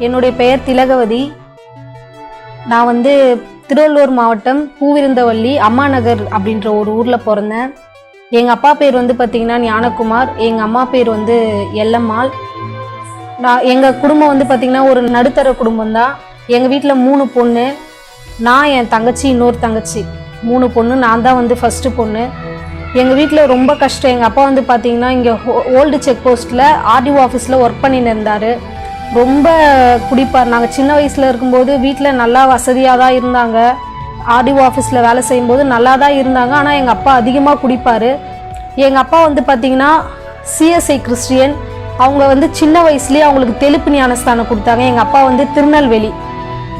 என்னுடைய பெயர் திலகவதி. நான் வந்து திருவள்ளூர் மாவட்டம் பூவிருந்தவல்லி அம்மா நகர் அப்படின்ற ஒரு ஊரில் பிறந்தேன். எங்கள் அப்பா பேர் வந்து பார்த்திங்கன்னா ஞானகுமார், எங்கள் அம்மா பேர் வந்து எல்லம்மாள். எங்கள் குடும்பம் வந்து பார்த்திங்கன்னா ஒரு நடுத்தர குடும்பம் தான். எங்கள் வீட்டில் 3 பொண்ணு, நான் என் தங்கச்சி இன்னொரு தங்கச்சி, 3 பொண்ணு. நான் தான் வந்து ஃபஸ்ட்டு பொண்ணு. எங்கள் வீட்டில் ரொம்ப கஷ்டம். எங்கள் அப்பா வந்து பார்த்திங்கன்னா இங்கே ஓல்டு செக் போஸ்ட்டில் ஆர்டிஓ ஆஃபீஸில் ஒர்க் பண்ணின்னு இருந்தார். ரொம்ப குடிப்பார். நாங்கள் சின்ன வயசில் இருக்கும்போது வீட்டில் நல்லா வசதியாக தான் இருந்தாங்க. ஆர்டிஓ ஆஃபீஸில் வேலை செய்யும்போது நல்லா தான் இருந்தாங்க. ஆனால் எங்கள் அப்பா அதிகமாக குடிப்பார். எங்கள் அப்பா வந்து பார்த்திங்கன்னா சிஎஸ்ஐ கிறிஸ்டியன். அவங்க வந்து சின்ன வயசுலேயே அவங்களுக்கு தெளிப்பு ஞானஸ்தானம் கொடுத்தாங்க. எங்கள் அப்பா வந்து திருநெல்வேலி.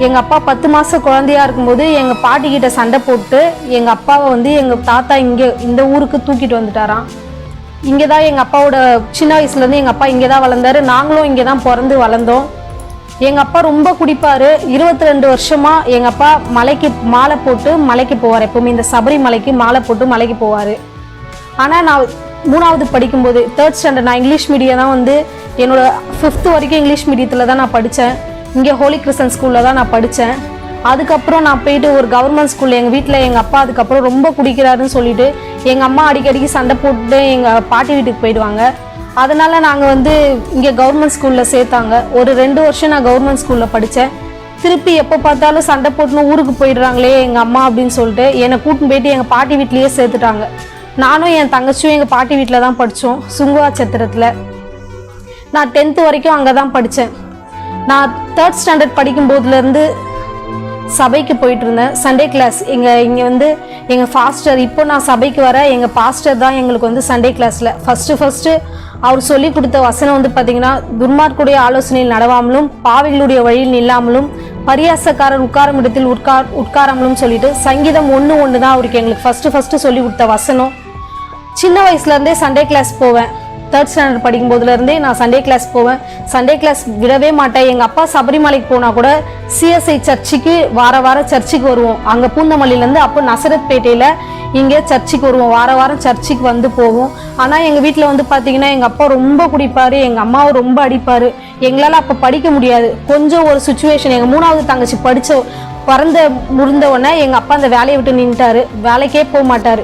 எங்கள் அப்பா 10 மாதம் குழந்தையாக இருக்கும்போது எங்கள் பாட்டிக்கிட்ட சண்டை போட்டு எங்கள் அப்பாவை வந்து எங்கள் தாத்தா இங்கே இந்த ஊருக்கு தூக்கிட்டு வந்துட்டாராம். இங்கே தான் எங்கள் அப்பாவோட சின்ன வயசுலேருந்து எங்கள் அப்பா இங்கே தான் வளர்ந்தார். நாங்களும் இங்கே தான் பிறந்து வளர்ந்தோம். எங்கள் அப்பா ரொம்ப குடிப்பார். 22 வருஷமாக எங்கள் அப்பா மலைக்கு மாலை போட்டு மலைக்கு போவார். எப்போவுமே இந்த சபரிமலைக்கு மாலை போட்டு மலைக்கு போவார். ஆனால் நான் 3ஆவது படிக்கும்போது 3rd ஸ்டாண்டர்ட், நான் இங்கிலீஷ் மீடியம் தான் வந்து என்னோட 5th வரைக்கும் இங்கிலீஷ் மீடியத்தில் தான் நான் படித்தேன். இங்கே ஹோலி கிறிஸ்டன் ஸ்கூலில் தான் நான் படித்தேன். அதுக்கப்புறம் நான் போயிட்டு ஒரு கவர்மெண்ட் ஸ்கூலில் எங்கள் வீட்டில் எங்கள் அப்பா அதுக்கப்புறம் ரொம்ப குடிக்கிறாருன்னு சொல்லிட்டு எங்கள் அம்மா அடிக்கடிக்கு சண்டை போட்டு எங்கள் பாட்டி வீட்டுக்கு போயிடுவாங்க. அதனால் நாங்கள் வந்து இங்கே கவர்மெண்ட் ஸ்கூலில் சேர்த்தாங்க. ஒரு 2 வருஷம் நான் கவர்மெண்ட் ஸ்கூலில் படித்தேன். திருப்பி எப்போ பார்த்தாலும் சண்டை போட்டுன்னு ஊருக்கு போயிடுறாங்களே எங்கள் அம்மா அப்படின்னு சொல்லிட்டு என்னை கூட்டின்னு போயிட்டு எங்கள் பாட்டி வீட்லேயே சேர்த்துட்டாங்க. நானும் என் தங்கச்சியும் எங்கள் பாட்டி வீட்டில் தான் படித்தோம், சுங்குவாச்சத்திரத்தில். நான் 10th வரைக்கும் அங்கே தான் படித்தேன். நான் 3rd ஸ்டாண்டர்ட் படிக்கும்போதுலேருந்து சபைக்கு போயிட்டு இருந்தேன். சண்டே கிளாஸ் இங்கே வந்து எங்கள் ஃபாஸ்டர், இப்போ நான் சபைக்கு வர எங்கள் பாஸ்டர் தான் எங்களுக்கு வந்து சண்டே கிளாஸில் ஃபஸ்ட்டு அவர் சொல்லி கொடுத்த வசனம் வந்து பார்த்திங்கன்னா, துன்மார்க்குடைய ஆலோசனையில் நடவாமலும் பாவிகளுடைய வழியில் நில்லாமலும் பரியாசக்காரர் உட்காரும் இடத்தில் உட்காராமலும் சொல்லிட்டு சங்கீதம் 1:1 தான் அவருக்கு எங்களுக்கு ஃபஸ்ட்டு சொல்லி கொடுத்த வசனம். சின்ன வயசுலேருந்தே சண்டே கிளாஸ் போவேன். 3rd ஸ்டாண்டர்ட் படிக்கும்போதுலேருந்தே நான் சண்டே கிளாஸ் போவேன். சண்டே கிளாஸ் விடவே மாட்டேன். எங்கள் அப்பா சபரிமலைக்கு போனால் கூட சிஎஸ்ஐ சர்ச்சுக்கு வாரம் சர்ச்சுக்கு வருவோம். அங்கே பூந்தமல்லியிலேருந்து அப்போ நசரத்பேட்டையில் இங்கே சர்ச்சுக்கு வருவோம். வாரம் சர்ச்சுக்கு வந்து போவோம். ஆனால் எங்கள் வீட்டில் வந்து பார்த்திங்கன்னா எங்கள் அப்பா ரொம்ப குடிப்பார், எங்கள் அம்மாவை ரொம்ப அடிப்பார். எங்களால் அப்போ படிக்க முடியாது. கொஞ்சம் ஒரு சுச்சுவேஷன், எங்கள் 3ஆவது தங்கச்சி முடிந்த உடனே எங்கள் அப்பா அந்த வேலையை விட்டு நின்ட்டார். வேலைக்கே போக மாட்டார்.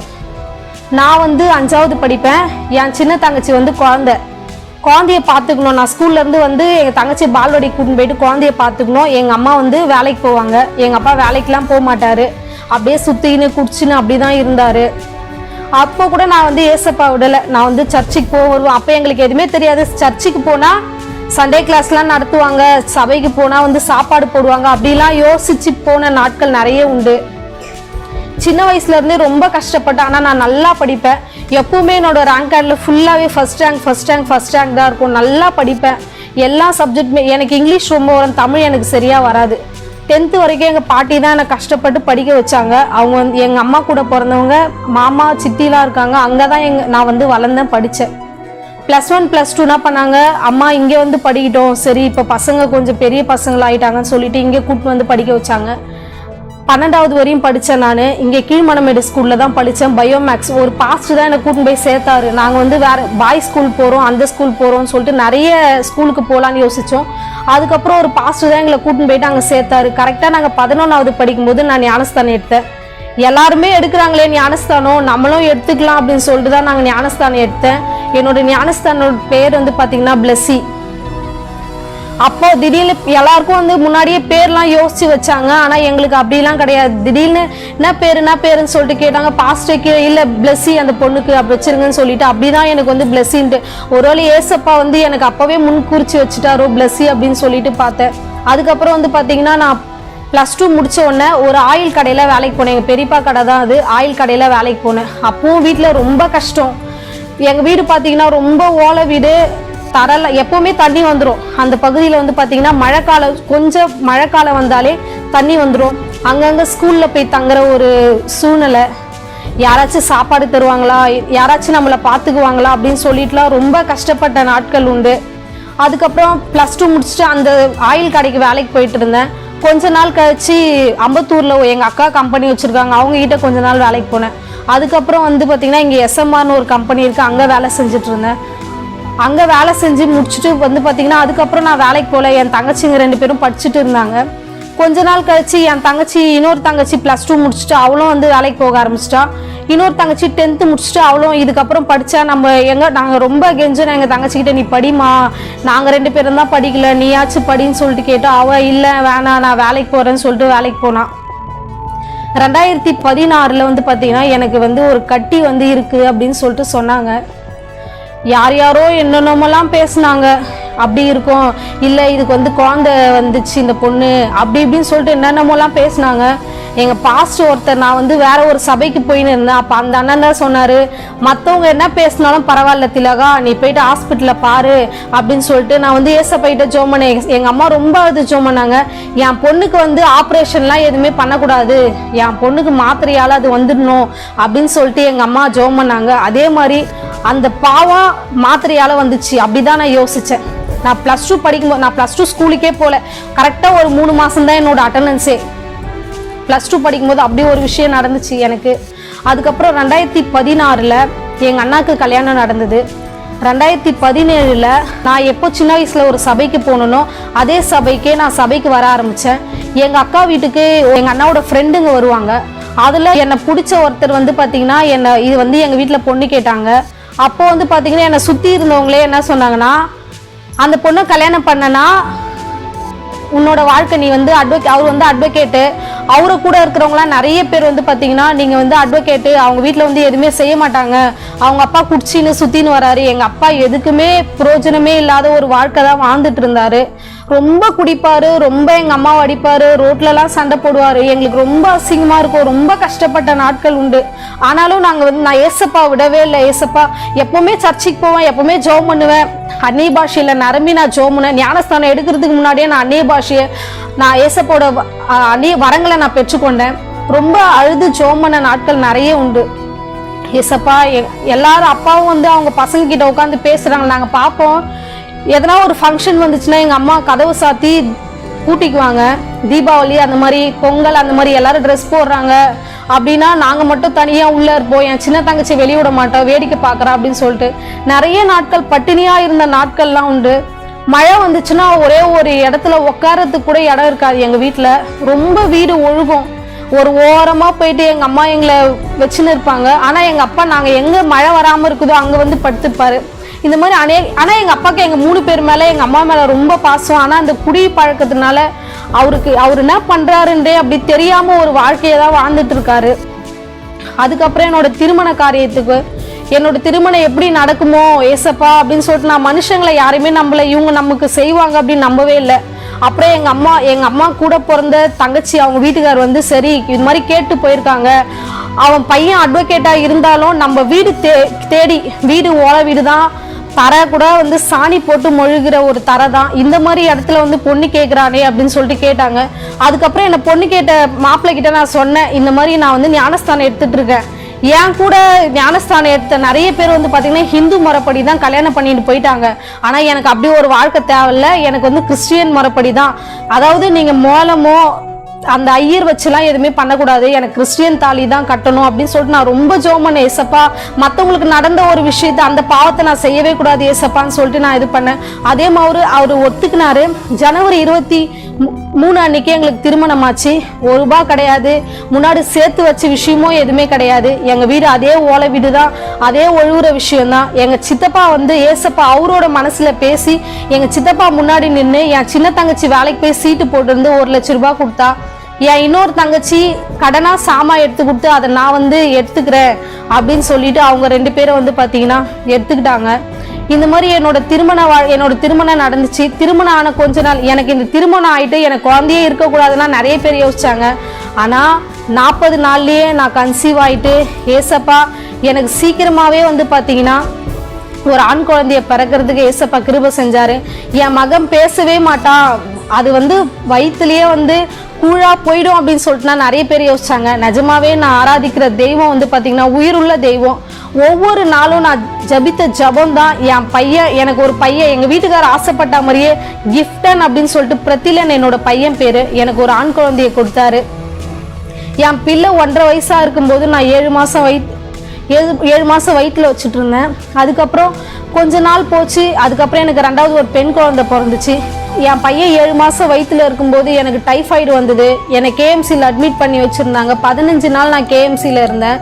நான் வந்து 5ஆவது படிப்பேன். என் சின்ன தங்கச்சி வந்து குழந்தைய பார்த்துக்கணும். நான் ஸ்கூல்லேருந்து வந்து எங்கள் தங்கச்சி பால்வாடி கூட்டின்னு போயிட்டு குழந்தைய பார்த்துக்கணும். எங்கள் அம்மா வந்து வேலைக்கு போவாங்க. எங்கள் அப்பா வேலைக்கெலாம் போக மாட்டார். அப்படியே சுற்றின்னு குடிச்சின்னு அப்படி தான் இருந்தார். அப்போ கூட நான் வந்து ஏசப்பா விடலை. நான் வந்து சர்ச்சுக்கு வருவேன். அப்போ எங்களுக்கு எதுவுமே தெரியாது. சர்ச்சுக்கு போனால் சண்டே கிளாஸ்லாம் நடத்துவாங்க, சபைக்கு போனால் வந்து சாப்பாடு போடுவாங்க, அப்படிலாம் யோசிச்சு போன நாட்கள் நிறைய உண்டு. சின்ன வயசுலேருந்தே ரொம்ப கஷ்டப்பட்டேன். ஆனால் நான் நல்லா படிப்பேன். எப்பவுமே என்னோட ரேங்க் கார்டில் ஃபுல்லாகவே ஃபஸ்ட் ரேங்க் தான் இருக்கும். நல்லா படிப்பேன். எல்லா சப்ஜெக்ட்டுமே. எனக்கு இங்கிலீஷ் ரொம்ப வரும், தமிழ் எனக்கு சரியாக வராது. 10th வரைக்கும் எங்கள் பாட்டி தான் என்னை கஷ்டப்பட்டு படிக்க வச்சாங்க. அவங்க வந்து எங்கள் அம்மா கூட பிறந்தவங்க மாமா சித்திலாம் இருக்காங்க. அங்கே தான் நான் வந்து வளர்ந்தேன், படித்தேன். +1 +2 என்ன பண்ணாங்க, அம்மா இங்கே வந்து படிக்கிட்டோம், சரி இப்போ பசங்க கொஞ்சம் பெரிய பசங்களாகிட்டாங்கன்னு சொல்லிட்டு இங்கே கூப்பிட்டு வந்து படிக்க வச்சாங்க. 12வது வரையும் படித்தேன். நான் இங்கே கீழ்மணமேடு ஸ்கூலில் தான் படித்தேன், பயோமேக்ஸ். ஒரு பாஸ்டர் தான் என்னை கூட்டின்னு போய் சேர்த்தாரு. நாங்கள் வந்து வேறு பாய் ஸ்கூல் போகிறோம், அந்த ஸ்கூல் போகிறோம்னு சொல்லிட்டு நிறைய ஸ்கூலுக்கு போகலான்னு யோசித்தோம். அதுக்கப்புறம் ஒரு பாஸ்டர் தான் எங்களை கூட்டின்னு போயிட்டு அங்கே சேர்த்தாரு. கரெக்டாக நாங்கள் 11வது படிக்கும்போது நான் ஞானஸ்தானம் எடுத்தேன். எல்லாருமே எடுக்கிறாங்களே ஞானஸ்தானம், நம்மளும் எடுத்துக்கலாம் அப்படின்னு சொல்லிட்டு தான் நாங்கள் ஞானஸ்தானம் எடுத்தேன். என்னோட ஞானஸ்தானோட பேர் வந்து பார்த்திங்கன்னா பிளெஸி. அப்போ திடீர்னு எல்லாருக்கும் வந்து முன்னாடியே பேர்லாம் யோசிச்சு வச்சாங்க. ஆனால் எங்களுக்கு அப்படிலாம் கிடையாது. திடீர்னு என்ன பேருன்னு சொல்லிட்டு கேட்டாங்க. பாஸ்டருக்கு இல்லை பிளெஸி அந்த பொண்ணுக்கு அப்படி வச்சிருங்கன்னு சொல்லிட்டு அப்படிதான் எனக்கு வந்து பிளெஸின்ட்டு. ஒருவேளை ஏசப்பா வந்து எனக்கு அப்போவே முன்குறிச்சு வச்சுட்டாரோ பிளெஸி அப்படின்னு சொல்லிட்டு பார்த்தேன். அதுக்கப்புறம் வந்து பார்த்தீங்கன்னா நான் +2 முடித்த உடனே ஒரு ஆயில் கடையில் வேலைக்கு போனேன். எங்கள் பெரியப்பா கடை தான் அது. ஆயில் கடையில் வேலைக்கு போனேன். அப்பவும் வீட்டில் ரொம்ப கஷ்டம். எங்கள் வீடு பார்த்தீங்கன்னா ரொம்ப ஓலை வீடு, தரல. எப்போவுமே தண்ணி வந்துடும். அந்த பகுதியில் வந்து பார்த்திங்கன்னா கொஞ்சம் மழைக்காலம் வந்தாலே தண்ணி வந்துடும். அங்கங்கே ஸ்கூலில் போய் தங்குற ஒரு சூழ்நிலை. யாராச்சும் சாப்பாடு தருவாங்களா, யாராச்சும் நம்மளை பார்த்துக்குவாங்களா அப்படின்னு சொல்லிட்டுலாம் ரொம்ப கஷ்டப்பட்ட நாட்கள் உண்டு. அதுக்கப்புறம் +2 முடிச்சுட்டு அந்த ஆயில் கடைக்கு வேலைக்கு போயிட்டு இருந்தேன். கொஞ்ச நாள் கழிச்சு அம்பத்தூரில் எங்கள் அக்கா கம்பெனி வச்சுருக்காங்க, அவங்ககிட்ட கொஞ்ச நாள் வேலைக்கு போனேன். அதுக்கப்புறம் வந்து பார்த்திங்கன்னா இங்கே SMRன்னு ஒரு கம்பெனி இருக்குது, அங்கே வேலை செஞ்சுட்டு இருந்தேன். அங்கே வேலை செஞ்சு முடிச்சுட்டு வந்து பார்த்திங்கன்னா அதுக்கப்புறம் நான் வேலைக்கு போகல. என் தங்கச்சிங்க 2 பேரும் படிச்சுட்டு இருந்தாங்க. கொஞ்ச நாள் கழிச்சு என் தங்கச்சி இன்னொரு தங்கச்சி +2 முடிச்சுட்டு அவளும் வந்து வேலைக்கு போக ஆரம்பிச்சிட்டா. இன்னொரு தங்கச்சி 10th முடிச்சுட்டு அவளும் இதுக்கப்புறம் படித்தா நாங்கள் ரொம்ப கெஞ்சோம் எங்கள் தங்கச்சிக்கிட்ட, நீ படிமா, நாங்கள் 2 பேரும் தான் படிக்கல, நீயாச்சும் படின்னு சொல்லிட்டு கேட்டோம். அவள் இல்லை வேணாம் நான் வேலைக்கு போகிறேன்னு சொல்லிட்டு வேலைக்கு போனான். 2016 வந்து பார்த்திங்கன்னா எனக்கு வந்து ஒரு கட்டி வந்து இருக்குது அப்படின்னு சொல்லிட்டு சொன்னாங்க. யாரோ என்னென்னமெல்லாம் பேசுனாங்க. அப்படி இருக்கும், இல்லை இதுக்கு வந்து குழந்தை வந்துச்சு இந்த பொண்ணு, அப்படி இப்படின்னு சொல்லிட்டு என்னென்னமோலாம் பேசினாங்க. எங்கள் பாஸ்டர் ஒருத்தர், நான் வந்து வேற ஒரு சபைக்கு போயின்னு இருந்தேன். அப்போ அந்த அண்ணன் தான் சொன்னார், மற்றவங்க என்ன பேசினாலும் பரவாயில்ல திலகா, நீ போயிட்டு ஹாஸ்பிட்டலில் பாரு அப்படின்னு சொல்லிட்டு. நான் வந்து ஏசப்பாயிட்ட ஜெபம் பண்ணேன். எங்கள் அம்மா ரொம்ப ஜெபம் பண்ணாங்க, என் பொண்ணுக்கு வந்து ஆப்ரேஷன்லாம் எதுவுமே பண்ணக்கூடாது, என் பொண்ணுக்கு மாத்திரையால் அது வந்துடணும் அப்படின்னு சொல்லிட்டு எங்கள் அம்மா ஜெபம் பண்ணாங்க. அதே மாதிரி அந்த பாவம் மாத்திரையால் வந்துச்சு. அப்படி தான் நான் யோசித்தேன். நான் +2 படிக்கும்போது, நான் +2 ஸ்கூலுக்கே போகல, கரெக்டாக ஒரு 3 மாதம் தான் என்னோட அட்டண்டன்ஸே. +2 படிக்கும்போது அப்படி ஒரு விஷயம் நடந்துச்சு எனக்கு. அதுக்கப்புறம் 2016 எங்கள் அண்ணாக்கு கல்யாணம் நடந்தது. 2017 நான் எப்போ சின்ன வயசில் ஒரு சபைக்கு போகணுன்னோ அதே சபைக்கே நான் சபைக்கு வர ஆரம்பித்தேன். எங்கள் அக்கா வீட்டுக்கு எங்கள் அண்ணாவோட ஃப்ரெண்டுங்க வருவாங்க. அதில் என்னை பிடிச்ச ஒருத்தர் வந்து பார்த்திங்கன்னா இது வந்து எங்கள் வீட்டில் பொண்ணு கேட்டாங்க. அப்போ வந்து பார்த்திங்கன்னா என்னை சுற்றி இருந்தவங்களே என்ன சொன்னாங்கன்னா, அந்த பொண்ணை கல்யாணம் பண்ணனா உன்னோட வாழ்க்கை, நீ வந்து அவர் வந்து அட்வொகேட்டு, அவரை கூட இருக்கிறவங்களாம் நிறைய பேர் வந்து பார்த்தீங்கன்னா நீங்கள் வந்து அட்வொகேட்டு, அவங்க வீட்டில் வந்து எதுவுமே செய்ய மாட்டாங்க, அவங்க அப்பா குடிச்சின்னு சுற்றின்னு வராரு. எங்கள் அப்பா எதுக்குமே பிரயோஜனமே இல்லாத ஒரு வாழ்க்கை தான் வாழ்ந்துட்டு இருந்தார். ரொம்ப குடிப்பார், ரொம்ப எங்கள் அம்மாவை அடிப்பார், ரோட்லலாம் சண்டை போடுவார். எங்களுக்கு ரொம்ப அசிங்கமாக இருக்கும், ரொம்ப கஷ்டப்பட்ட நாட்கள் உண்டு. ஆனாலும் நாங்கள் வந்து நான் ஏசப்பா விடவே இல்லை. ஏசப்பா எப்போவுமே சர்ச்சுக்கு போவேன், எப்போவுமே ஜெபம் பண்ணுவேன், அந்நிய பாஷையில் நிரம்பி நான் ஜெபம் பண்ணுவேன். ஞானஸ்தானம் எடுக்கிறதுக்கு முன்னாடியே நான் அந்நிய பாஷையை, நான் ஏசப்போட அந்நிய வரங்களை நான் பெற்றுக்கொண்டேன். ரொம்ப அழுது ஜெபம் பண்ண நாட்கள் நிறைய உண்டு. ஏசப்பா எல்லாரும் அப்பாவும் வந்து அவங்க பசங்க கிட்ட உட்காந்து பேசுகிறாங்க, நாங்கள் பார்ப்போம். எதனா ஒரு ஃபங்க்ஷன் வந்துச்சுன்னா எங்கள் அம்மா கதவு சாத்தி கூட்டிக்குவாங்க. தீபாவளி அந்த மாதிரி, பொங்கல் அந்த மாதிரி எல்லாரும் ட்ரெஸ் போடுறாங்க அப்படின்னா நாங்கள் மட்டும் தனியாக உள்ளே இருப்போம். என் சின்ன தங்கச்சி வெளியே விட மாட்டோம், வேடிக்கை பார்க்குறா அப்படின்னு சொல்லிட்டு. நிறைய நாட்கள் பட்டினியாக இருந்த நாட்கள்லாம் உண்டு. மழை வந்துச்சுன்னா ஒரே ஒரு இடத்துல உட்காரத்துக்கு கூட இடம் இருக்காது எங்கள் வீட்டில். ரொம்ப வீடு ஒழுகும். ஒரு ஓரமாக போயிட்டு எங்கள் அம்மா எங்களை வச்சுன்னு இருப்பாங்க. ஆனால் எங்கள் அப்பா நாங்கள் எங்கே மழை வராமல் இருக்குதோ அங்கே வந்து படுத்துப்பார். இந்த மாதிரி ஆனால் எங்கள் அப்பாவுக்கு எங்கள் 3 பேர் மேலே, எங்கள் அம்மா மேலே ரொம்ப பாசம். ஆனால் அந்த குடி பழக்கத்தினால அவர் என்ன பண்ணுறாருன்றே அப்படி தெரியாமல் ஒரு வாழ்க்கையை தான் வாழ்ந்துட்டு இருக்காரு. அதுக்கப்புறம் என்னோட திருமண காரியத்துக்கு, என்னோட திருமணம் எப்படி நடக்குமோ ஏசப்பா அப்படின்னு சொல்லிட்டு நான் மனுஷங்களை யாரையுமே நம்பலை, இவங்க நமக்கு செய்வாங்க அப்படின்னு நம்பவே இல்லை. அப்புறம் எங்கள் அம்மா கூட பிறந்த தங்கச்சி அவங்க வீட்டுக்கார் வந்து சரி இது மாதிரி கேட்டு போயிருக்காங்க, அவன் பையன் அட்வொகேட்டாக இருந்தாலும் நம்ம வீடு தேடி, வீடு ஓலை வீடு தான், தரை கூட வந்து சாணி போட்டு மொழுகிற ஒரு தரை தான், இந்த மாதிரி இடத்துல வந்து பொண்ணு கேட்குறானே அப்படின்னு சொல்லிட்டு கேட்டாங்க. அதுக்கப்புறம் என்னை பொண்ணு கேட்ட மாப்பிள்ளை கிட்ட நான் சொன்னேன், இந்த மாதிரி நான் வந்து ஞானஸ்தானம் எடுத்துகிட்டு இருக்கேன். என் கூட ஞானஸ்தானம் எடுத்த நிறைய பேர் வந்து பார்த்திங்கன்னா ஹிந்து முறைப்படி தான் கல்யாணம் பண்ணிட்டு போயிட்டாங்க. ஆனால் எனக்கு அப்படி ஒரு வாழ்க்கை தேவையில்லை, எனக்கு வந்து கிறிஸ்டியன் முறைப்படி தான். அதாவது நீங்கள் மோளமோ அந்த ஐயர் வச்சுலாம் எதுவுமே பண்ணக்கூடாது, எனக்கு கிறிஸ்டியன் தாலி தான் கட்டணும் அப்படின்னு சொல்லிட்டு நான் ரொம்ப ஜெபம் பண்ணேன். ஏசப்பா மற்றவங்களுக்கு நடந்த ஒரு விஷயத்தை, அந்த பாவத்தை நான் செய்யவே கூடாது ஏசப்பான்னு சொல்லிட்டு நான் இது பண்ணேன். அதே மாதிரி அவர் ஒத்துக்கினாரு. ஜனவரி 23 அன்னைக்கு எங்களுக்கு திருமணம் ஆச்சு. ₹1 கிடையாது, முன்னாடி சேர்த்து வச்ச விஷயமும் எதுவுமே கிடையாது. எங்கள் வீடு அதே ஓலை வீடு தான், அதே ஒழுகுற விஷயம்தான். எங்கள் சித்தப்பா வந்து ஏசப்பா அவரோட மனசில் பேசி எங்கள் சித்தப்பா முன்னாடி நின்று என் சின்ன தங்கச்சி வேலைக்கு போய் சீட்டு போட்டுருந்து ₹1,00,000 கொடுத்தா. என் இன்னொரு தங்கச்சி கடனாக சாமான் எடுத்து கொடுத்து அதை நான் வந்து எடுத்துக்கிறேன் அப்படின்னு சொல்லிட்டு அவங்க 2 பேரும் வந்து பார்த்தீங்கன்னா எடுத்துக்கிட்டாங்க. இந்த மாதிரி என்னோட திருமணம் நடந்துச்சு. திருமணம் ஆன கொஞ்ச நாள் எனக்கு இந்த திருமணம் ஆகிட்டு எனக்கு குழந்தையே இருக்கக்கூடாதுன்னா நிறைய பேர் யோசிச்சாங்க. ஆனால் 40 நாள்லேயே நான் கன்சீவ் ஆகிட்டு ஏசப்பா எனக்கு சீக்கிரமாகவே வந்து பார்த்தீங்கன்னா ஒரு ஆண் குழந்தைய பிறக்கிறதுக்கு ஏசப்பா கிருபை செஞ்சார். என் மகன் பேசவே மாட்டான், அது வந்து வயிற்றுலேயே வந்து கூழா போயிடும் அப்படின்னு சொல்லிட்டு நிறைய பேர் யோசிச்சாங்க. நிஜமாவே நான் ஆராதிக்கிற தெய்வம் வந்து பார்த்தீங்கன்னா உயிருள்ள தெய்வம். ஒவ்வொரு நாளும் நான் ஜபித்த ஜபம் தான் என் பையன், எனக்கு ஒரு பையன், எங்கள் வீட்டுக்காரர் ஆசைப்பட்ட மாதிரியே கிஃப்டன் அப்படின்னு சொல்லிட்டு பிரதிலன் என்னோட பையன் பேர், எனக்கு ஒரு ஆண் குழந்தைய கொடுத்தாரு. என் பிள்ளை 1.5 வயசாக இருக்கும்போது நான் 7 மாதம் வயிற்றில் வச்சுட்டு இருந்தேன். அதுக்கப்புறம் கொஞ்ச நாள் போச்சு. அதுக்கப்புறம் எனக்கு 2வது ஒரு பெண் குழந்தை பிறந்துச்சு. என் பையன் 7 மாதம் வயிற்றுல இருக்கும்போது எனக்கு டைஃபாய்டு வந்தது. என்னை கேஎம்சியில் அட்மிட் பண்ணி வச்சுருந்தாங்க. 15 நாள் நான் கேஎம்சியில் இருந்தேன்.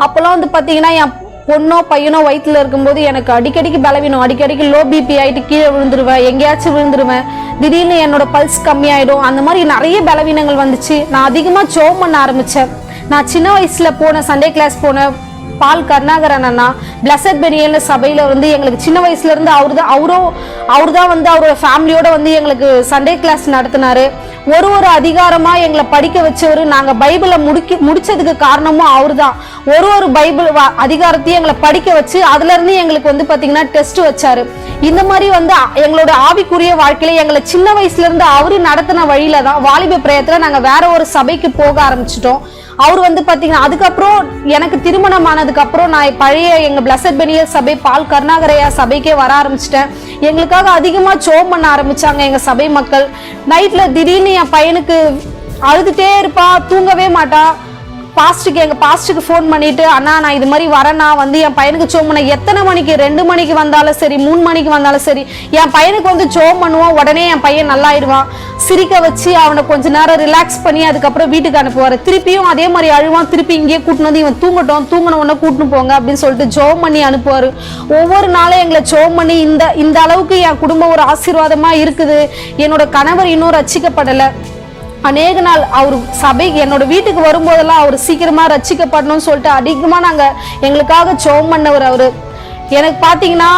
அப்போல்லாம் வந்து பார்த்தீங்கன்னா என் பொண்ணோ பையனோ வயிற்றுல இருக்கும்போது எனக்கு அடிக்கடிக்கு பலவீனம், அடிக்கடிக்கு லோ பிபி ஆகிட்டு கீழே விழுந்துருவேன், எங்கேயாச்சும் விழுந்துருவேன், திடீர்னு என்னோட பல்ஸ் கம்மியாயிடும். அந்த மாதிரி நிறைய பலவீனங்கள் வந்துச்சு. நான் அதிகமாக ஜெபம் பண்ண ஆரம்பித்தேன். நான் சின்ன வயசில் போன சண்டே கிளாஸ் போனேன். பால் கருணாகரன் அண்ணா பிளஸட் பெனியல் சபையில் வந்து எங்களுக்கு சின்ன வயசுலேருந்து அவர் தான் வந்து அவரோட ஃபேமிலியோட வந்து எங்களுக்கு சண்டே கிளாஸ் நடத்தினாரு. ஒரு அதிகாரமாக எங்களை படிக்க வச்சவர். நாங்கள் பைபிளை முடிச்சதுக்கு காரணமும் அவர் தான். ஒரு பைபிள் அதிகாரத்தையும் எங்களை படிக்க வச்சு அதுலேருந்து எங்களுக்கு வந்து பார்த்தீங்கன்னா டெஸ்ட் வச்சாரு. இந்த மாதிரி வந்து எங்களோட ஆவிக்குரிய வாழ்க்கையில எங்களை சின்ன வயசுலேருந்து அவரு நடத்தின வழியில தான் வாலிப பிரயத்தில் நாங்கள் வேற ஒரு சபைக்கு போக ஆரம்பிச்சிட்டோம். அவர் வந்து பார்த்தீங்கன்னா அதுக்கப்புறம் எனக்கு திருமணம் ஆனதுக்கு அப்புறம் நான் பழைய எங்கள் பிளஸட் பெனியல் சபை பால் கருணாகரையா சபைக்கே வர ஆரம்பிச்சிட்டேன். எங்களுக்காக அதிகமாக ஜெபம் பண்ண ஆரம்பிச்சாங்க எங்கள் சபை மக்கள். நைட்டில் திடீர்னு என் பையனுக்கு அழுதுகிட்டே இருப்பா, தூங்கவே மாட்டா. எங்கள் பாஸ்ட்டுக்கு ஃபோன் பண்ணிட்டு, அண்ணா நான் இது மாதிரி வரேன்னா வந்து என் பையனுக்கு ஜெபம் பண்ண எத்தனை மணிக்கு 2 மணிக்கு வந்தாலும் சரி 3 மணிக்கு வந்தாலும் சரி என் பையனுக்கு வந்து ஜெபம் பண்ணுவோம். உடனே என் பையன் நல்லாயிடுவான். சிரிக்க வச்சு அவனை கொஞ்ச நேரம் ரிலாக்ஸ் பண்ணி அதுக்கப்புறம் வீட்டுக்கு அனுப்புவார். திருப்பியும் அதே மாதிரி அழுவான். திருப்பி இங்கேயே கூட்டினு வந்து இவன் தூங்கின உடனே கூட்டின்னு போங்க அப்படின்னு சொல்லிட்டு ஜெபம் பண்ணி அனுப்புவார். ஒவ்வொரு நாளும் எங்களை ஜெபம் பண்ணி இந்த அளவுக்கு என் குடும்பம் ஒரு ஆசீர்வாதமாக இருக்குது. என்னோட கணவர் இன்னும் ரட்சிக்கப்படலை. அநேக நாள் அவர் சபைக்கு என்னோட வீட்டுக்கு வரும்போதெல்லாம் அவர் சீக்கிரமாக ரட்சிக்கப்படணும்னு சொல்லிட்டு அதிகமாக நாங்கள் எங்களுக்காக ஜெபம் பண்ணவர் அவர். எனக்கு பார்த்தீங்கன்னா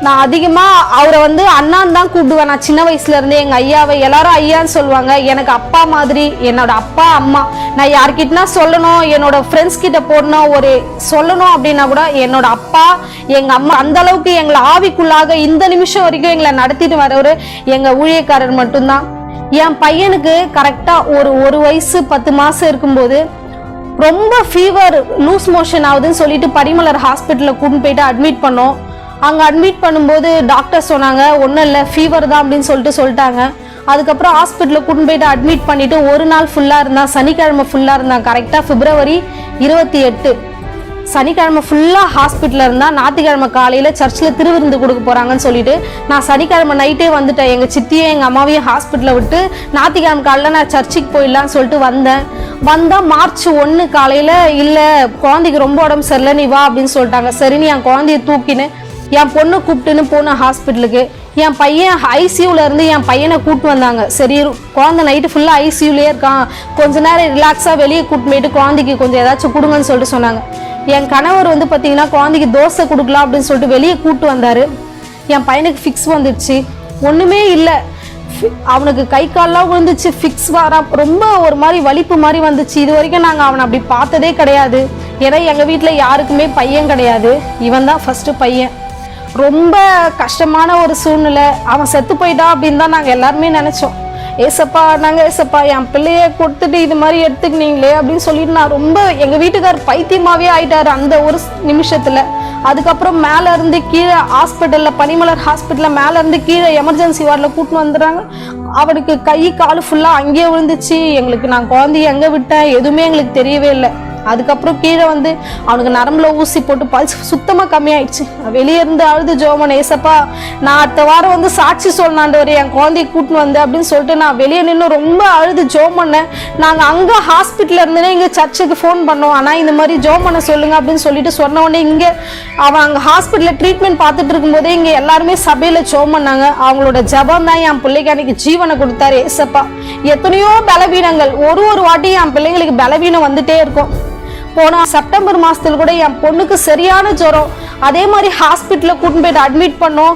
நான் அதிகமாக அவரை வந்து அண்ணான்னு தான் கூப்பிடுவேன். நான் சின்ன வயசுலேருந்தே எங்கள் ஐயாவை எல்லாரும் ஐயான்னு சொல்லுவாங்க. எனக்கு அப்பா மாதிரி என்னோட அப்பா அம்மா. நான் யார்கிட்டனா சொல்லணும், என்னோட ஃப்ரெண்ட்ஸ் கிட்ட போடணும், ஒரு சொல்லணும் அப்படின்னா கூட என்னோட அப்பா எங்கள் அம்மா அந்த அளவுக்கு எங்களை ஆவிக்குள்ளாக இந்த நிமிஷம் வரைக்கும் எங்களை நடத்திட்டு வரவர் எங்கள் ஊழியக்காரர் மட்டும்தான். என் பையனுக்கு கரெக்டாக ஒரு வயசு 10 மாதம் இருக்கும்போது ரொம்ப ஃபீவர், லூஸ் மோஷன் ஆகுதுன்னு சொல்லிட்டு பரிமலர் ஹாஸ்பிட்டலில் கூட்டின்னு போயிட்டு அட்மிட் பண்ணோம். அங்கே அட்மிட் பண்ணும்போது டாக்டர் சொன்னாங்க ஒன்றும் இல்லை ஃபீவர் தான் அப்படின்னு சொல்லிட்டாங்க. அதுக்கப்புறம் ஹாஸ்பிட்டலில் கூட்டின்னு போயிட்டு அட்மிட் பண்ணிவிட்டு ஒரு நாள் ஃபுல்லாக இருந்தான். சனிக்கிழமை ஃபுல்லாக இருந்தான். கரெக்டாக பிப்ரவரி 28 சனிக்கிழமை ஃபுல்லாக ஹாஸ்பிட்டலில் இருந்தால் ஞாயிற்றுக்கிழமை காலையில் சர்ச்சில் திருவிருந்து கொடுக்க போகிறாங்கன்னு சொல்லிட்டு நான் சனிக்கிழமை நைட்டே வந்துட்டேன். எங்கள் சித்தியும் எங்கள் அம்மாவையும் ஹாஸ்பிட்டலில் விட்டு ஞாயிற்றுக்கிழமை காலையில் நான் சர்ச்சுக்கு போயிடலான்னு சொல்லிட்டு வந்தால் மார்ச் 1 காலையில் இல்லை குழந்தைக்கு ரொம்ப உடம்பு சரியில்லை நீ வா அப்படின்னு சொல்லிட்டாங்க. சரின்னு என் குழந்தைய தூக்கின்னு என் பொண்ணை கூப்பிட்டுன்னு போனேன் ஹாஸ்பிட்டலுக்கு. என் பையன் ஐசியூவில் இருந்து என் பையனை கூப்பிட்டு வந்தாங்க. சரி குழந்தை நைட்டு ஃபுல்லாக ஐசியூலேயே இருக்கான், கொஞ்ச நேரம் ரிலாக்ஸாக வெளியே கூப்பிட்டு போயிட்டு குழந்தைக்கு கொஞ்சம் ஏதாச்சும் கொடுங்கன்னு சொல்லிட்டு சொன்னாங்க. என் கணவர் வந்து பார்த்தீங்கன்னா குழந்தைக்கு தோசை கொடுக்கலாம் அப்படின்னு சொல்லிட்டு வெளியே கூப்பிட்டு வந்தார். என் பையனுக்கு ஃபிக்ஸ் வந்துடுச்சு. ஒன்றுமே இல்லை, அவனுக்கு கை கால்லாம் விழுந்துச்சு. ஃபிக்ஸ் வர ரொம்ப ஒரு மாதிரி வலிப்பு மாதிரி வந்துச்சு. இது வரைக்கும் நாங்கள் அவனை அப்படி பார்த்ததே கிடையாது. ஏன்னா எங்கள் வீட்டில் யாருக்குமே பையன் கிடையாது. இவன் தான் ஃபஸ்ட்டு பையன். ரொம்ப கஷ்டமான ஒரு சூழ்நிலை. அவன் செத்து போயிட்டா அப்படின்னு தான் நாங்கள் எல்லாருமே நினச்சோம். ஏசப்பா என் பிள்ளைய கொடுத்துட்டு இது மாதிரி எடுத்துக்கினீங்களே அப்படின்னு சொல்லிட்டு நான் ரொம்ப எங்கள் வீட்டுக்கார் பைத்தியமாகவே ஆயிட்டாரு அந்த ஒரு நிமிஷத்தில். அதுக்கப்புறம் மேலே இருந்து கீழே ஹாஸ்பிட்டலில் பனிமலர் ஹாஸ்பிட்டலில் மேலே இருந்து கீழே எமர்ஜென்சி வார்டில் கூட்டின்னு வந்துடுறாங்க. அவனுக்கு கை கால் ஃபுல்லாக அங்கேயே விழுந்துச்சு. எங்களுக்கு நான் குழந்தைய எங்கே விட்டேன் எதுவுமே எங்களுக்கு தெரியவே இல்லை. அதுக்கப்புறம் கீழே வந்து அவனுக்கு நரம்புல ஊசி போட்டு பல்ஸ் சுத்தமாக கம்மியாயிடுச்சு. வெளியே இருந்து அழுது ஜோமன் ஏசப்பா நான் அடுத்த வாரம் வந்து சாட்சி சொன்னாண்டவர் என் குழந்தைய கூட்டின்னு வந்தேன் அப்படின்னு சொல்லிட்டு நான் வெளியே நின்று ரொம்ப அழுது ஜோம் பண்ணேன். நாங்கள் அங்கே ஹாஸ்பிட்டலில் இருந்தே இங்கே சர்ச்சுக்கு ஃபோன் பண்ணோம். ஆனால் இந்த மாதிரி ஜோம் பண்ண சொல்லுங்க அப்படின்னு சொல்லிட்டு சொன்ன உடனே இங்கே அவன் அங்கே ஹாஸ்பிட்டலில் ட்ரீட்மெண்ட் பார்த்துட்டு இருக்கும்போதே இங்கே எல்லாருமே சபையில் ஜோம் பண்ணாங்க. அவங்களோட ஜபம் தான் என் பிள்ளைக்கு அன்னைக்கு ஜீவனை கொடுத்தாரு ஏசப்பா. எத்தனையோ பலவீனங்கள் ஒரு வாட்டியும் என் பிள்ளைங்களுக்கு பலவீனம் வந்துட்டே இருக்கும். போன செப்டம்பர் மாதத்தில் கூட என் பொண்ணுக்கு சரியான ஜுரம். அதே மாதிரி ஹாஸ்பிட்டலில் கூட்டின்னு போயிட்டு அட்மிட் பண்ணோம்.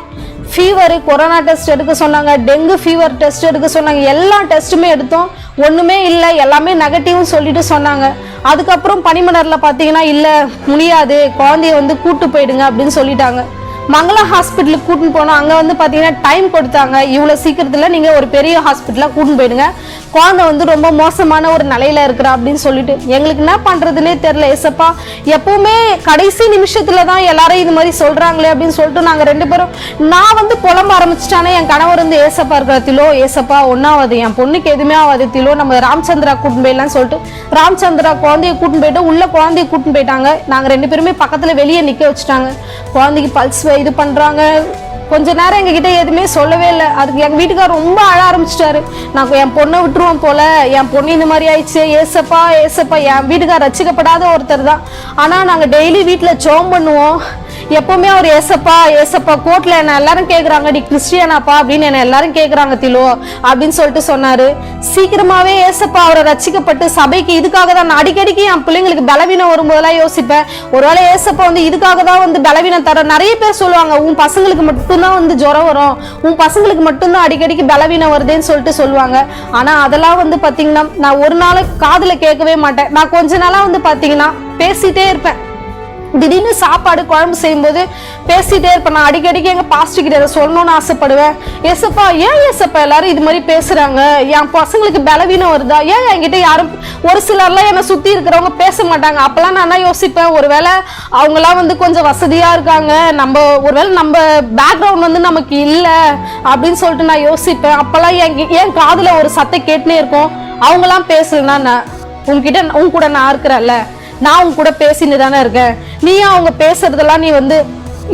ஃபீவரு, கொரோனா டெஸ்ட் எடுக்க சொன்னாங்க, டெங்கு ஃபீவர் டெஸ்ட் எடுக்க சொன்னாங்க. எல்லா டெஸ்ட்டுமே எடுத்தோம், ஒன்றுமே இல்லை, எல்லாமே நெகட்டிவ்னு சொல்லிட்டு சொன்னாங்க. அதுக்கப்புறம் பனிமலரில் பார்த்தீங்கன்னா இல்லை முடியாது, குழந்தைய வந்து கூட்டு போயிடுங்க அப்படின்னு சொல்லிட்டாங்க. மங்களா ஹாஸ்பிட்டலுக்கு கூட்டின்னு போனோம். அங்கே வந்து பார்த்தீங்கன்னா டைம் கொடுத்தாங்க, இவ்வளோ சீக்கிரத்தில் நீங்கள் ஒரு பெரிய ஹாஸ்பிட்டலாக கூட்டின்னு போயிடுங்க, குழந்தை வந்து ரொம்ப மோசமான ஒரு நிலையில இருக்கிறா அப்படின்னு சொல்லிட்டு எங்களுக்கு என்ன பண்றதுன்னே தெரியல. ஏசப்பா எப்பவுமே கடைசி நிமிஷத்துல தான் எல்லாரும் இது மாதிரி சொல்றாங்களே அப்படின்னு சொல்லிட்டு நாங்க 2 பேரும் நான் வந்து புலம்ப ஆரம்பிச்சிட்டானே. என் கணவர் வந்து ஏசப்பா இருக்கிறதிலோ ஏசப்பா ஒன்னாவது என் பொண்ணுக்கு எதுவுமே ஆகாதத்திலோ நம்ம ராமச்சந்திரா கூட்டின்னு போயிடலாம்னு சொல்லிட்டு ராமச்சந்திரா குழந்தைய கூட்டின்னு போயிட்டு உள்ள குழந்தைய கூட்டின்னு போயிட்டாங்க. நாங்க 2 பேருமே பக்கத்துல வெளியே நிக்க வச்சுட்டாங்க. குழந்தைக்கு பல்ஸ் இது பண்றாங்க. கொஞ்ச நேரம் எங்ககிட்ட எதுவுமே சொல்லவே இல்லை. அதுக்கு எங்க வீட்டுக்கார் ரொம்ப அழ ஆரம்பிச்சிட்டாரு. நான் என் பொண்ணை விட்டுருவோம் போல, என் பொண்ணு இந்த மாதிரி ஆயிடுச்சு, ஏசப்பா ஏசப்பா. என் வீட்டுக்கார் ரசிக்கப்படாத ஒருத்தர் தான். ஆனா நாங்க டெய்லி வீட்டுல ஜெபம் பண்ணுவோம். எப்பவுமே அவர் ஏசப்பா ஏசப்பா. கோர்ட்ல என்ன எல்லாரும் கேக்குறாங்க, நீ கிறிஸ்டியனாப்பா அப்படின்னு என்ன எல்லாரும் கேக்குறாங்க திலோ அப்படின்னு சொல்லிட்டு சொன்னாரு. சீக்கிரமாவே ஏசப்பா அவரை ரசிக்கப்பட்டு சபைக்கு இதுக்காக தான் நான் அடிக்கடிக்கு என் பிள்ளைங்களுக்கு பலவீனம் வரும்போதெல்லாம் யோசிப்பேன். ஒருவேளை ஏசப்பா வந்து இதுக்காக தான் வந்து பலவீனம் தர. நிறைய பேர் சொல்லுவாங்க, உன் பசங்களுக்கு மட்டும்தான் வந்து ஜுரம் வரும், உன் பசங்களுக்கு மட்டும்தான் அடிக்கடிக்கு பலவீனம் வருதுன்னு சொல்லிட்டு சொல்லுவாங்க. ஆனா அதெல்லாம் வந்து பாத்தீங்கன்னா நான் ஒரு நாள் காதுல கேட்கவே மாட்டேன். நான் கொஞ்ச நாளா வந்து பாத்தீங்கன்னா பேசிட்டே இருப்பேன். திடீர்னு சாப்பாடு குழம்பு செய்யும்போது பேசிட்டே இருப்பேன். நான் அடிக்கடிக்கு எங்க பாஸ்டர் கிட்ட சொல்லணும்னு ஆசைப்படுவேன். ஏசப்பா ஏன் ஏசப்பா எல்லாரும் இது மாதிரி பேசுறாங்க, என் பசங்களுக்கு பலவீனம் வருதா, ஏன் என்கிட்ட யாரும் ஒரு சிலர்லாம் என்னை சுத்தி இருக்கிறவங்க பேச மாட்டாங்க. அப்பெல்லாம் நான் என்ன யோசிப்பேன், ஒருவேளை அவங்கெல்லாம் வந்து கொஞ்சம் வசதியா இருக்காங்க, நம்ம ஒருவேளை நம்ம பேக்ரவுண்ட் வந்து நமக்கு இல்லை அப்படின்னு சொல்லிட்டு நான் யோசிப்பேன். அப்பெல்லாம் என் காதுல ஒரு சத்தம் கேட்டுனே இருக்கும், அவங்கெல்லாம் பேசலன்னா நான் உன் கூட நான் இருக்கிறேன்ல, நான் உங்க கூட பேசிட்டு தானே இருக்கேன், நீயும் அவங்க பேசுறதெல்லாம் நீ வந்து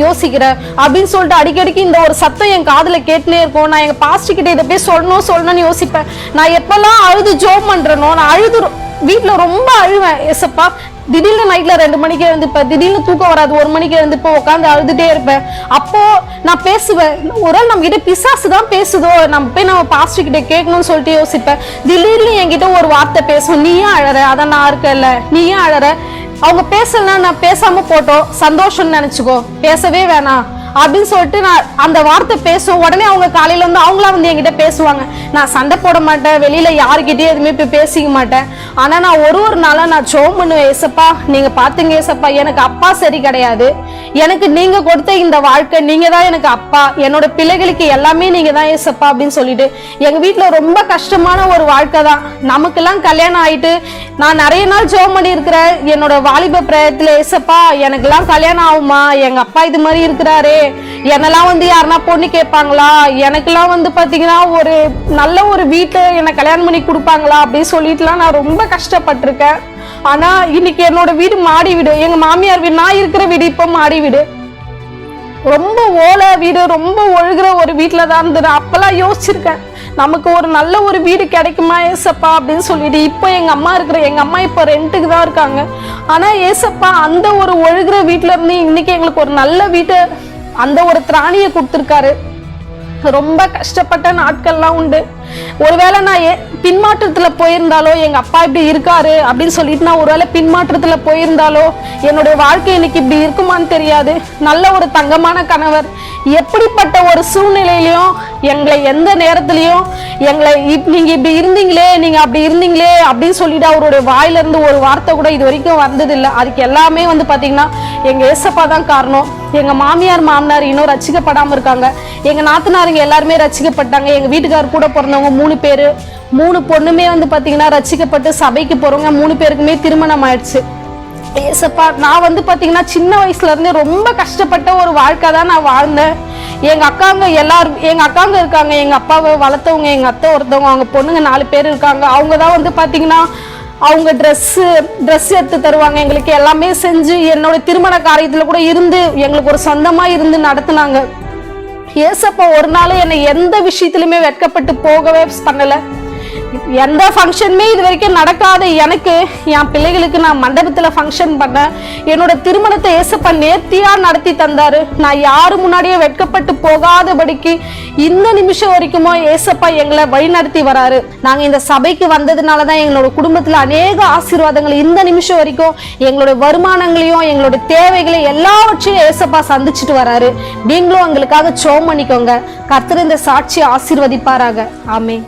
யோசிக்கிற அப்படின்னு சொல்லிட்டு அடிக்கடிக்கு இந்த ஒரு சத்தம் என் காதுல கேட்டுனே இருக்கும். நான் எங்க பாஸ்டர் கிட்ட இதை போய் சொல்லணும்னு யோசிப்பேன். நான் எப்பெல்லாம் அழுது ஜோம் பண்றேனோ, நான் அழுது வீட்டுல ரொம்ப அழுவேன். ஏசப்பா திடீர்னு நைட்ல 2 மணிக்கு எழுந்துப்பேன், திடீர்னு தூக்கம் வராது, 1 மணிக்கு எழுந்துப்பேன், உட்காந்து அழுதுட்டே இருப்பேன். அப்போ நான் பேசுவேன், ஒரு நம்ம கிட்ட பிசாசு தான் பேசுதோ, நம்ம போய் நம்ம பாஸ்டர் கிட்ட கேட்கணும்னு சொல்லிட்டு யோசிப்பேன். திடீர்னு என்கிட்ட ஒரு வார்த்தை பேசும், நீ ஏன் அழற, அதான் நான் இருக்கல, நீ ஏன் அழற, அவங்க பேசலன்னா நான் பேசாம போட்டோம் சந்தோஷம்னு நினைச்சுக்கோ, பேசவே வேணாம் அப்படின்னு சொல்லிட்டு நான் அந்த வார்த்தை பேசுவோம். உடனே அவங்க காலையில வந்து அவங்களா வந்து என்கிட்ட பேசுவாங்க. நான் சண்டை போட மாட்டேன், வெளியில யாருக்கிட்டே எதுவுமே போய் பேசிக்க மாட்டேன். ஆனா நான் ஒரு நாளா நான் ஜெபம் பண்ணுவேன். ஏசப்பா நீங்க பாத்துங்க ஏசப்பா, எனக்கு அப்பா சரி கிடையாது, எனக்கு நீங்க கொடுத்த இந்த வாழ்க்கை, நீங்க தான் எனக்கு அப்பா, என்னோட பிள்ளைகளுக்கு எல்லாமே நீங்க தான் ஏசப்பா அப்படின்னு சொல்லிட்டு. எங்க வீட்டுல ரொம்ப கஷ்டமான ஒரு வாழ்க்கை தான். நமக்கெல்லாம் கல்யாணம் ஆயிட்டு நான் நிறைய நாள் ஜெபம் பண்ணி இருக்கிறேன். என்னோட வாலிப பிரயத்துல ஏசப்பா எனக்கெல்லாம் கல்யாணம் ஆகுமா, எங்க அப்பா இது மாதிரி இருக்கிறாரே, என்னெல்லாம் வந்து யாருன்னா பொண்ணு கேட்பாங்களா, எனக்கெல்லாம் வந்து பாத்தீங்கன்னா ஒரு நல்ல ஒரு வீட்டை என்னை கல்யாணம் பண்ணி கொடுப்பாங்களா அப்படின்னு சொல்லிட்டுலாம் நான் ரொம்ப கஷ்டப்பட்டிருக்கேன். ஆனா இன்னைக்கு என்னோட வீடு மாடி வீடு, எங்க மாமியார் வீடு, நான் இருக்கிற வீடு இப்ப மாடி வீடு, ரொம்ப ஓலை வீடு, ரொம்ப ஒழுகுற ஒரு வீட்டுல தான் இருந்தது. அப்பெல்லாம் யோசிச்சிருக்கேன், நமக்கு ஒரு நல்ல ஒரு வீடு கிடைக்குமா ஏசப்பா அப்படின்னு சொல்லிட்டு. இப்போ எங்க அம்மா இப்போ ரெண்ட்டுக்கு தான் இருக்காங்க. ஆனா ஏசப்பா அந்த ஒரு ஒழுகுற வீட்டுல இருந்து இன்னைக்கு எங்களுக்கு ஒரு நல்ல வீட்டை, அந்த ஒரு திராணியை கொடுத்துருக்காரு. ரொம்ப கஷ்டப்பட்ட நாட்கள்லாம் உண்டு. ஒருவேளை நான் பின்மாற்றத்துல போயிருந்தாலோ, எங்க அப்பா இப்படி இருக்காரு அப்படின்னு சொல்லிட்டு நான் ஒருவேளை பின்மாற்றத்துல போயிருந்தாலோ என்னுடைய வாழ்க்கை இன்னைக்கு இப்படி இருக்குமான்னு தெரியாது. நல்ல ஒரு தங்கமான கணவர், எப்படிப்பட்ட ஒரு சூழ்நிலையிலையும் எங்களை எந்த நேரத்திலையும் எங்களை நீங்க இப்படி இருந்தீங்களே, நீங்க அப்படி இருந்தீங்களே அப்படின்னு சொல்லிட்டு அவருடைய வாயில இருந்து ஒரு வார்த்தை கூட இது வரைக்கும் வந்தது இல்லை. அதுக்கு எல்லாமே வந்து பாத்தீங்கன்னா எங்க ஏசப்பா தான் காரணம். எங்க மாமியார் மாமனார் இன்னும் ரசிக்கப்படாம இருக்காங்க. எங்க நாத்தனாருங்க எல்லாருமே ரசிக்கப்பட்டாங்க. எங்க வீட்டுக்காரர் கூட பிறந்தவங்க 3 பேரு, 3 பொண்ணுமே வந்து பாத்தீங்கன்னா ரசிக்கப்பட்டு சபைக்கு போறவங்க 3 பேருக்குமே திருமணம் ஆயிடுச்சு. ஏசப்பா நான் வந்து பாத்தீங்கன்னா சின்ன வயசுல இருந்து ரொம்ப கஷ்டப்பட்ட ஒரு வாழ்க்கை தான் நான் வாழ்ந்தேன். எங்க அக்காங்க எல்லாரும், எங்க அக்காங்க இருக்காங்க, எங்க அப்பாவை வளர்த்தவங்க, எங்க அத்தை ஒருத்தவங்க, அவங்க பொண்ணுங்க 4 பேர் இருக்காங்க. அவங்க தான் வந்து பாத்தீங்கன்னா அவங்க ட்ரெஸ் எடுத்து தருவாங்க, எங்களுக்கு எல்லாமே செஞ்சு என்னோட திருமண காரியத்துல கூட இருந்து எங்களுக்கு ஒரு சொந்தமா இருந்து நடத்துனாங்க. ஏசப்பா ஒரு நாள் என்னை எந்த விஷயத்திலுமே வெட்கப்பட்டு போகவே பண்ணல. எந்த ஃபங்க்ஷனுமே இது வரைக்கும் நடக்காத எனக்கு, என் பிள்ளைகளுக்கு நான் மண்டபத்துல ஃபங்க்ஷன் பண்ணேன். என்னோட திருமணத்தை ஏசப்பா நேர்த்தியா நடத்தி தந்தாரு. நான் யாரு முன்னாடியே வெட்கப்பட்டு போகாதபடிக்கு இந்த நிமிஷம் வரைக்குமோ ஏசப்பா எங்களை வழி நடத்தி வராரு. நாங்க இந்த சபைக்கு வந்ததுனாலதான் எங்களோட குடும்பத்துல அநேக ஆசீர்வாதங்கள் இந்த நிமிஷம் வரைக்கும் எங்களோட வருமானங்களையும் எங்களோட தேவைகளையும் எல்லாவற்றையும் ஏசப்பா சந்திச்சுட்டு வராரு. நீங்களும் எங்களுக்காக ஜெபம் பண்ணிக்கோங்க. கர்த்தர் இந்த சாட்சியை ஆசீர்வதிப்பாராக. ஆமென்.